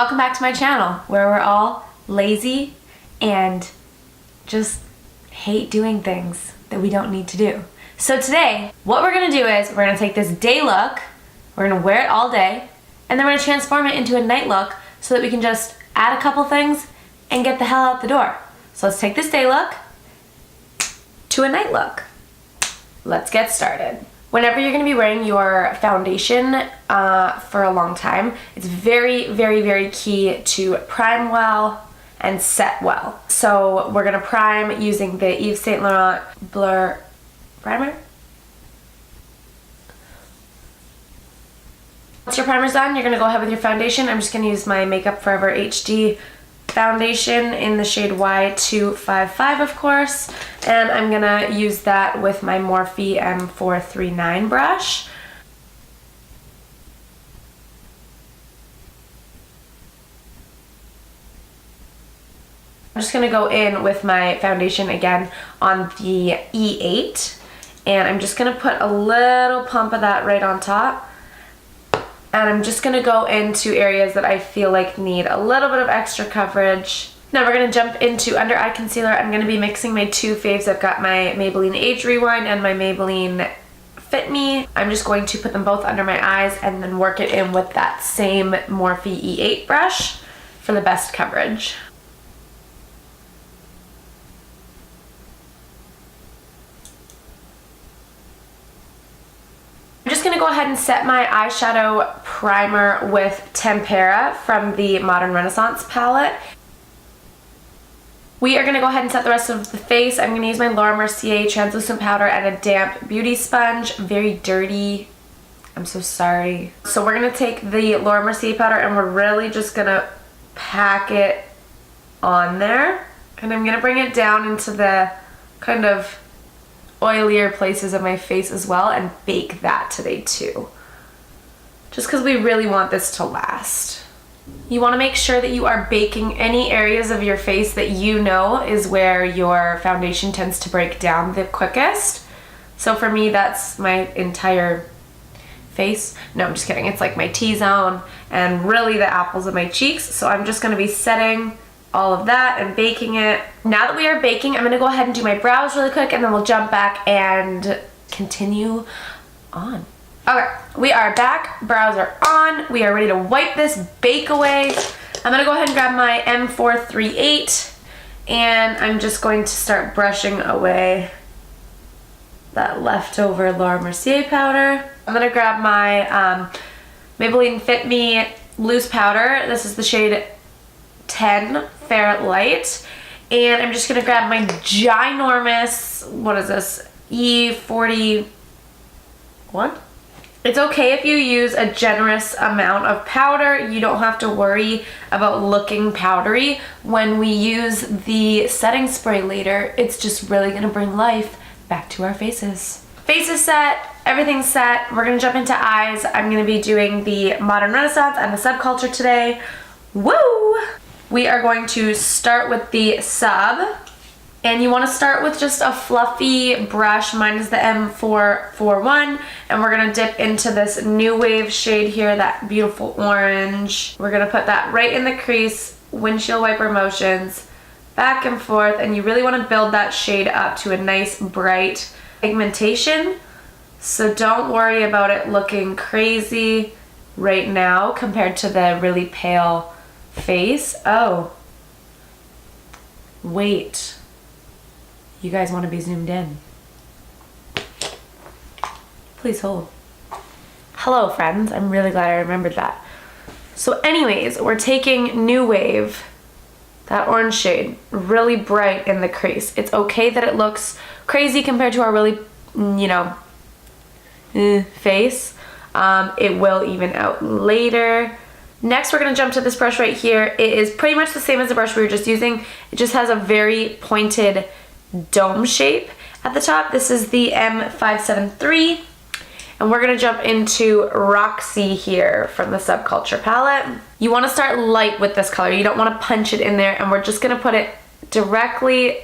Welcome back to my channel where we're all lazy and just hate doing things that we don't need to do. So today, what we're gonna do is we're gonna take this day look, we're gonna wear it all day, and then we're gonna transform it into a night look so that we can just add a couple things and get the hell out the door. So let's take this day look to a night look. Let's get started. Whenever you're going to be wearing your foundation for a long time, it's very, very, very key to prime well and set well. So we're going to prime using the Yves Saint Laurent Blur Primer. Once your primer's done, you're going to go ahead with your foundation. I'm just going to use my Makeup Forever HD foundation in the shade Y255, of course, and I'm gonna use that with my Morphe M439 brush. I'm just gonna go in with my foundation again on the E8, and I'm just gonna put a little pump of that right on top. And I'm just gonna go into areas that I feel like need a little bit of extra coverage. Now we're gonna jump into under eye concealer. I'm gonna be mixing my two faves. I've got my Maybelline Age Rewind and my Maybelline FitMe. I'm just going to put them both under my eyes and then work it in with that same Morphe E8 brush for the best coverage. I'm just going to go ahead and set my eyeshadow primer with Tempera from the Modern Renaissance palette. We are going to go ahead and set the rest of the face. I'm going to use my Laura Mercier translucent powder and a damp beauty sponge. Very dirty. I'm so sorry. So we're going to take the Laura Mercier powder and we're really just going to pack it on there. And I'm going to bring it down into the kind of oilier places of my face as well and bake that today too. Just because we really want this to last. You want to make sure that you are baking any areas of your face that you know is where your foundation tends to break down the quickest. So for me, that's my entire face. No, I'm just kidding. It's like my T-zone and really the apples of my cheeks. So I'm just going to be setting all of that and baking it. Now that we are baking, I'm gonna go ahead and do my brows really quick and then we'll jump back and continue on. Okay, we are back, brows are on, we are ready to wipe this bake away. I'm gonna go ahead and grab my M438 and I'm just going to start brushing away that leftover Laura Mercier powder. I'm gonna grab my Maybelline Fit Me loose powder. This is the shade 10 Fair Light, and I'm just gonna grab my ginormous, what is this, E41. It's okay if you use a generous amount of powder. You don't have to worry about looking powdery. When we use the setting spray later, it's just really gonna bring life back to our faces. Face is set, everything's set. We're gonna jump into eyes. I'm gonna be doing the Modern Renaissance and the Subculture today. Woo! We are going to start with the sub, and you want to start with just a fluffy brush. Mine is the M441, and we're going to dip into this New Wave shade here, that beautiful orange. We're going to put that right in the crease, windshield wiper motions, back and forth, and you really want to build that shade up to a nice bright pigmentation. So don't worry about it looking crazy right now compared to the really pale face. Oh, wait, you guys want to be zoomed in? Please hold. Hello friends, I'm really glad I remembered that. So anyways, we're taking New Wave, that orange shade, really bright in the crease. It's okay that it looks crazy compared to our really, you know, face. It will even out later. Next, we're going to jump to this brush right here. It is pretty much the same as the brush we were just using. It just has a very pointed dome shape at the top. This is the M573. And we're going to jump into Roxy here from the Subculture palette. You want to start light with this color. You don't want to punch it in there. And we're just going to put it directly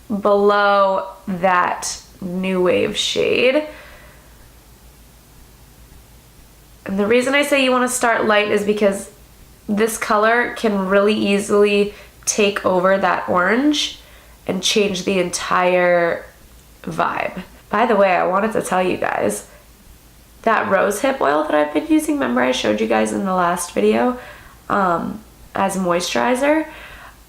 below that New Wave shade. And the reason I say you want to start light is because this color can really easily take over that orange and change the entire vibe. By the way, I wanted to tell you guys, that rose hip oil that I've been using, remember I showed you guys in the last video as moisturizer?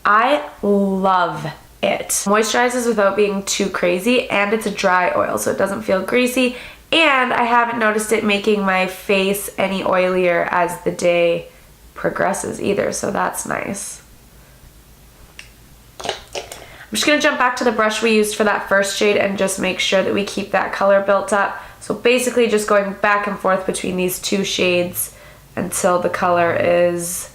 I love it. Moisturizes without being too crazy, and it's a dry oil so it doesn't feel greasy, and I haven't noticed it making my face any oilier as the day progresses either, so that's nice. I'm just gonna jump back to the brush we used for that first shade and just make sure that we keep that color built up. So basically just going back and forth between these two shades until the color is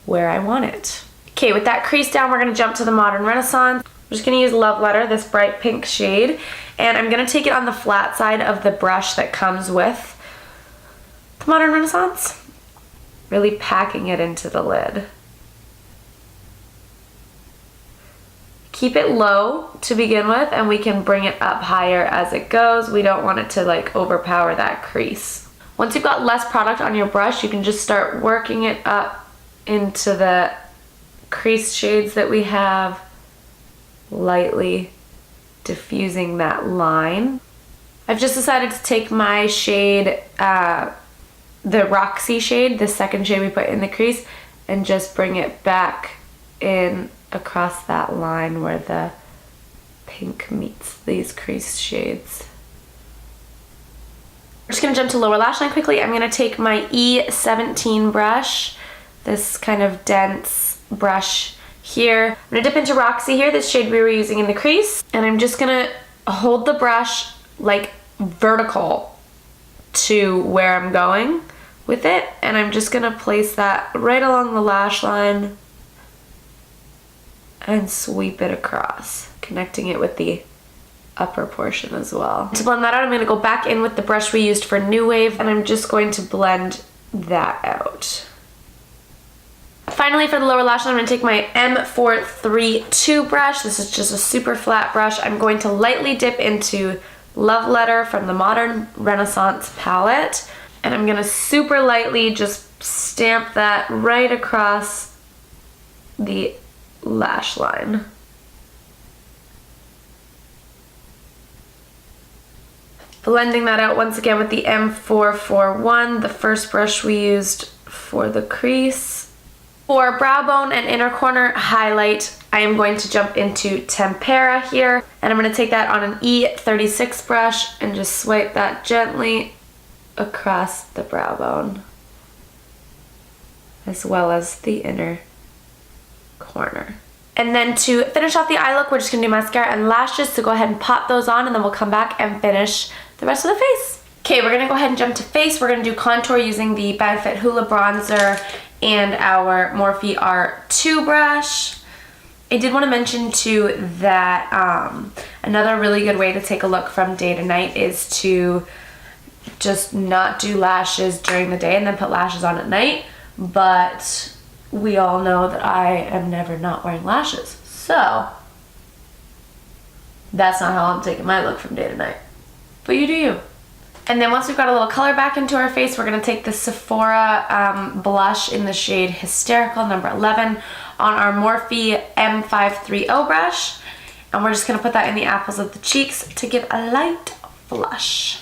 where I want it. Okay, with that crease down, we're gonna jump to the Modern Renaissance. I'm just gonna use Love Letter, this bright pink shade, and I'm gonna take it on the flat side of the brush that comes with the Modern Renaissance, really packing it into the lid. Keep it low to begin with, and we can bring it up higher as it goes. We don't want it to like overpower that crease. Once you've got less product on your brush, you can just start working it up into the crease shades that we have, lightly diffusing that line. I've just decided to take my shade, the Roxy shade, the second shade we put in the crease, and just bring it back in across that line where the pink meets these crease shades. I'm just gonna jump to lower lash line quickly. I'm gonna take my E17 brush, this kind of dense brush here. I'm gonna dip into Roxy here, this shade we were using in the crease, and I'm just gonna hold the brush like vertical to where I'm going with it, and I'm just gonna place that right along the lash line and sweep it across, connecting it with the upper portion as well. To blend that out, I'm gonna go back in with the brush we used for New Wave, and I'm just going to blend that out. Finally, for the lower lash line, I'm gonna take my M432 brush. This is just a super flat brush. I'm going to lightly dip into Love Letter from the Modern Renaissance palette, and I'm gonna super lightly just stamp that right across the lash line. Blending that out once again with the M441, the first brush we used for the crease. For brow bone and inner corner highlight, I am going to jump into Tempera here, and I'm going to take that on an E36 brush and just swipe that gently across the brow bone, as well as the inner corner. And then to finish off the eye look, we're just gonna do mascara and lashes, so go ahead and pop those on, and then we'll come back and finish the rest of the face. Okay, we're gonna go ahead and jump to face. We're gonna do contour using the Benefit Hoola bronzer and our Morphe R2 brush. I did want to mention too that another really good way to take a look from day to night is to just not do lashes during the day and then put lashes on at night, but we all know that I am never not wearing lashes, so that's not how I'm taking my look from day to night. But you do you. And then once we've got a little color back into our face, we're gonna take the Sephora blush in the shade Hysterical number 11 on our Morphe M530 brush, and we're just gonna put that in the apples of the cheeks to give a light flush.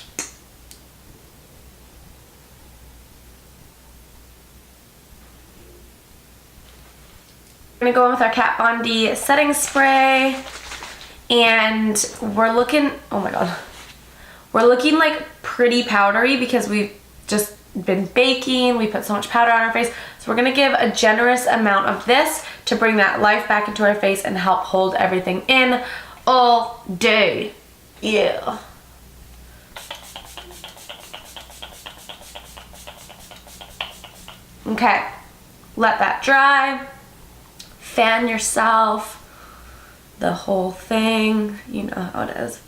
We're gonna go in with our Kat Von D setting spray, and we're looking, oh my god, we're looking like pretty powdery because we've just been baking, we put so much powder on our face, so we're gonna give a generous amount of this to bring that life back into our face and help hold everything in all day. Yeah. Okay, let that dry. Fan yourself, the whole thing, you know how it is.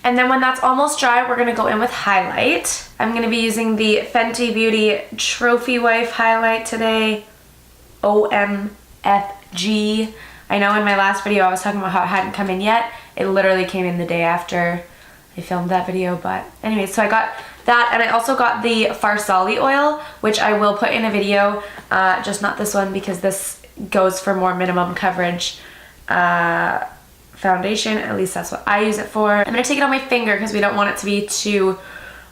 And then when that's almost dry, we're gonna go in with highlight. I'm gonna be using the Fenty Beauty Trophy Wife highlight today, OMFG. I know in my last video I was talking about how it hadn't come in yet. It literally came in the day after I filmed that video, but anyway, so I got That, and I also got the Farsali oil, which I will put in a video, just not this one because this goes for more minimum coverage foundation. At least that's what I use it for. I'm gonna take it on my finger because we don't want it to be too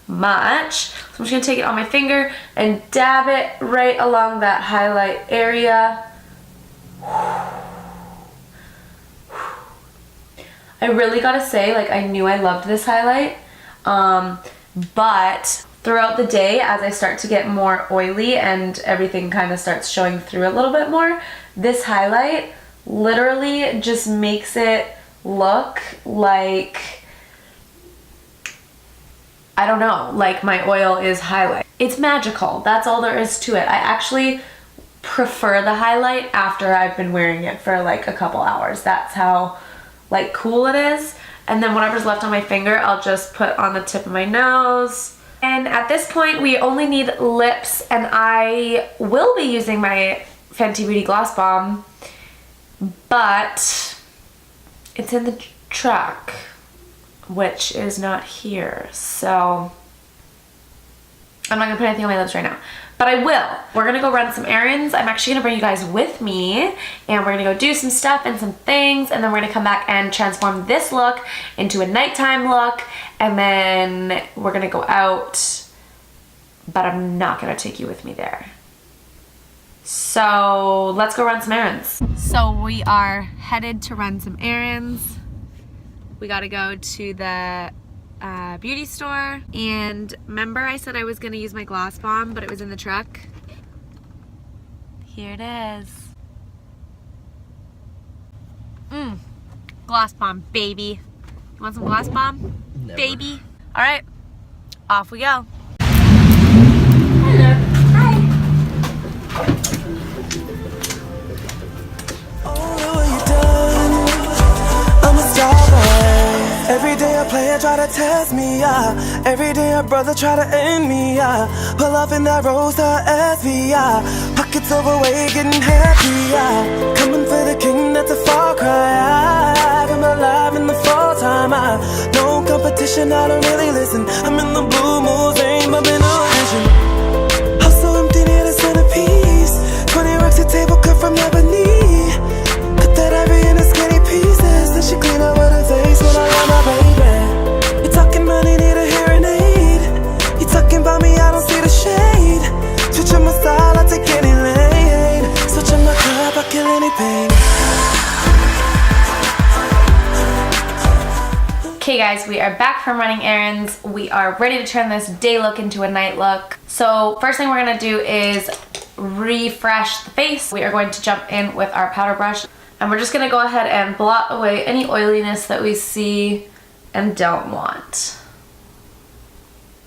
much. So I'm just gonna take it on my finger and dab it right along that highlight area. I really gotta say, like, I knew I loved this highlight, but throughout the day, as I start to get more oily and everything kind of starts showing through a little bit more, this highlight literally just makes it look like, I don't know, like my oil is highlight. It's magical. That's all there is to it. I actually prefer the highlight after I've been wearing it for like a couple hours. That's how like cool it is. And then whatever's left on my finger, I'll just put on the tip of my nose. And at this point, we only need lips, and I will be using my Fenty Beauty Gloss Bomb, but it's in the truck, which is not here. So I'm not gonna put anything on my lips right now, but I will. We're gonna go run some errands. I'm actually gonna bring you guys with me, and we're gonna go do some stuff and some things, and then we're gonna come back and transform this look into a nighttime look, and then we're gonna go out, but I'm not gonna take you with me there. So let's go run some errands. So we are headed to run some errands. We gotta go to the beauty store, and remember I said I was gonna use my gloss bomb, but it was in the truck. Here it is. Gloss bomb, baby. You want some gloss bomb? Never. Baby? All right, off we go. Hello. Hi. Oh, what you done? I'm a starboy. Every day a player try to test me, yeah. Every day a brother try to end me, yeah. Pull up in that Rosa SV, yeah. Pockets overweight, getting happy, yeah. Coming for the king, that's a far cry, yeah. I'm alive in the fall time, no competition, I don't really listen. I'm in the blue moon, ain't bumping no vision. House so empty, need a centerpiece. 20 racks a table cut from ebony. Cut that ivory in a skinny pieces. Then she clean up with her face when I love my baby. You talking money, need a hearing aid. You talking about me, I don't see the shade. Switching my style, I take any lane. Switching my cup, I kill any pain. Okay guys, we are back from running errands. We are ready to turn this day look into a night look. So first thing we're gonna do is refresh the face. We are going to jump in with our powder brush, and we're just gonna go ahead and blot away any oiliness that we see and don't want.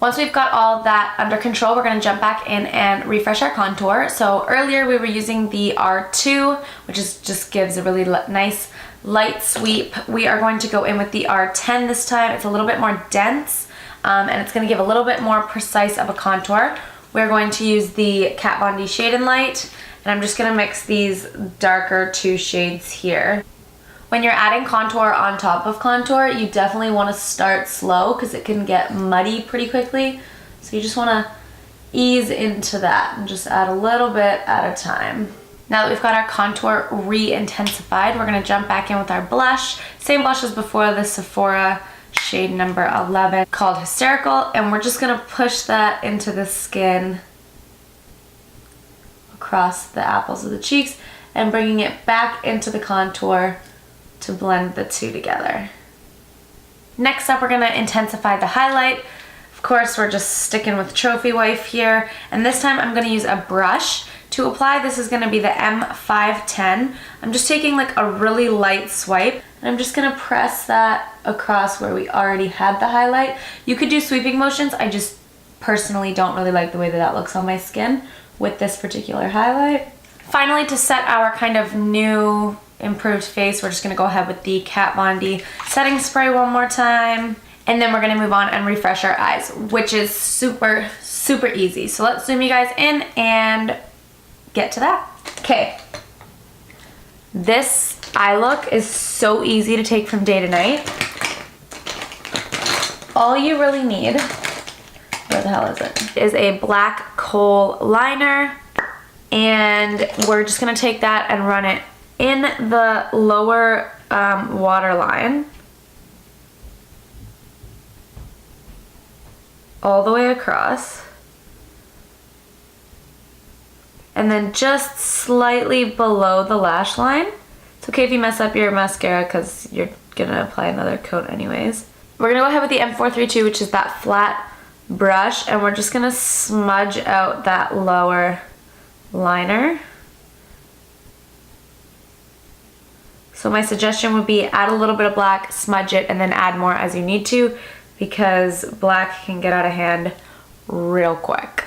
Once we've got all that under control, we're gonna jump back in and refresh our contour. So earlier we were using the R2, which just gives a really nice light sweep. We are going to go in with the R10 this time. It's a little bit more dense, and it's going to give a little bit more precise of a contour. We're going to use the Kat Von D Shade&Light, and I'm just going to mix these darker two shades here. When you're adding contour on top of contour, you definitely want to start slow because it can get muddy pretty quickly. So you just want to ease into that and just add a little bit at a time. Now that we've got our contour re-intensified, we're going to jump back in with our blush. Same blush as before, the Sephora shade number 11 called Hysterical. And we're just going to push that into the skin across the apples of the cheeks and bringing it back into the contour to blend the two together. Next up, we're going to intensify the highlight. Of course, we're just sticking with Trophy Wife here. And this time I'm going to use a brush. To apply, this is going to be the M510. I'm just taking like a really light swipe, and I'm just going to press that across where we already had the highlight. You could do sweeping motions. I just personally don't really like the way that that looks on my skin with this particular highlight. Finally, to set our kind of new improved face, we're just going to go ahead with the Kat Von D setting spray one more time, and then we're going to move on and refresh our eyes, which is super, super easy. So let's zoom you guys in and get to that. Okay, this eye look is so easy to take from day to night. All you really need Where the hell is it? It is a black Kohl liner. And we're just gonna take that and run it in the lower waterline. All the way across. And then just slightly below the lash line. It's okay if you mess up your mascara because you're gonna apply another coat anyways. We're gonna go ahead with the M432, which is that flat brush, and we're just gonna smudge out that lower liner. So my suggestion would be add a little bit of black, smudge it, and then add more as you need to, because black can get out of hand real quick.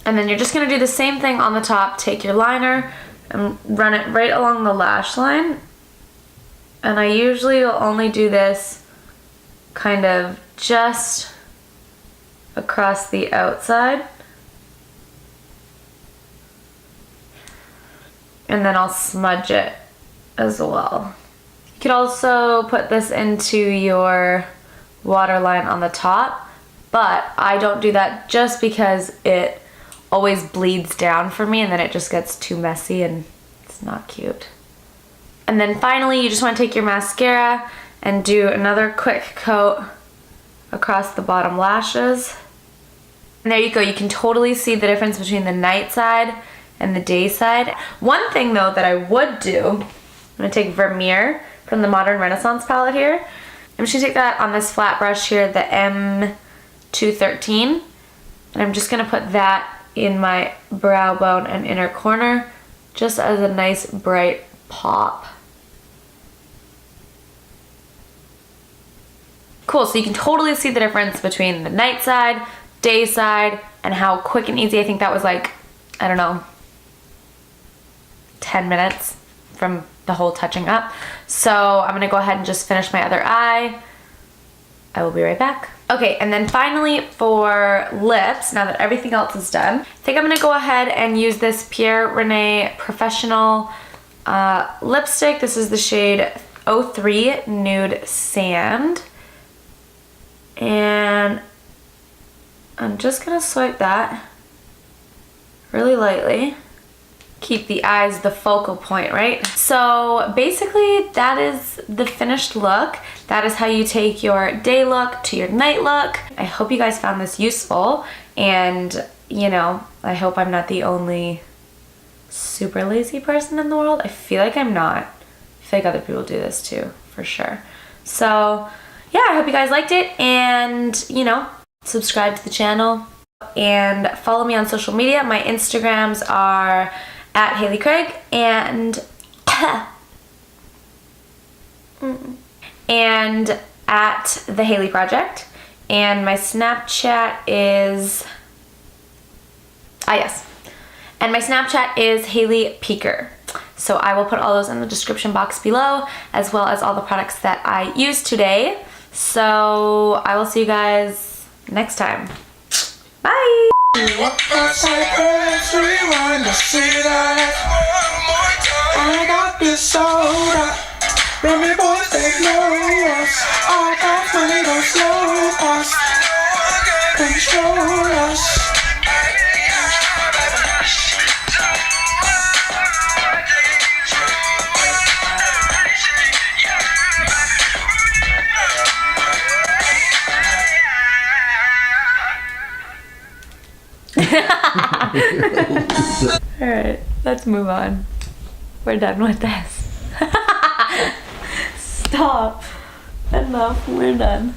And then you're just gonna do the same thing on the top. Take your liner and run it right along the lash line. And I usually will only do this kind of just across the outside. And then I'll smudge it as well. You could also put this into your waterline on the top, but I don't do that just because it always bleeds down for me and then it just gets too messy and it's not cute. And then finally, you just want to take your mascara and do another quick coat across the bottom lashes. And there you go. You can totally see the difference between the night side and the day side. One thing though that I would do, I'm gonna take Vermeer from the Modern Renaissance palette here. I'm just gonna take that on this flat brush here, the M213, and I'm just gonna put that in my brow bone and inner corner just as a nice bright pop. Cool, so you can totally see the difference between the night side, day side, and how quick and easy. I think that was like, I don't know, 10 minutes from the whole touching up. So I'm gonna go ahead and just finish my other eye. I will be right back. Okay, and then finally for lips, now that everything else is done, I think I'm gonna go ahead and use this Piere Rene Professional lipstick. This is the shade 03 Nude Sand. And I'm just gonna swipe that really lightly. Keep the eyes the focal point, right? So basically that is the finished look. That is how you take your day look to your night look. I hope you guys found this useful, and you know, I hope I'm not the only super lazy person in the world. I feel like I'm not. I feel like other people do this too, for sure. So yeah, I hope you guys liked it, and you know, subscribe to the channel and follow me on social media. My Instagrams are at Haley Craig and at Thehaleyproject, and my Snapchat is and my Snapchat is Haley Piere. So I will put all those in the description box below, as well as all the products that I used today. So I will see you guys next time. Bye. I got this soda. Baby boys, they know us. All that money don't slow us. Control us. Alright, let's move on. We're done with this. Stop. Enough, we're done.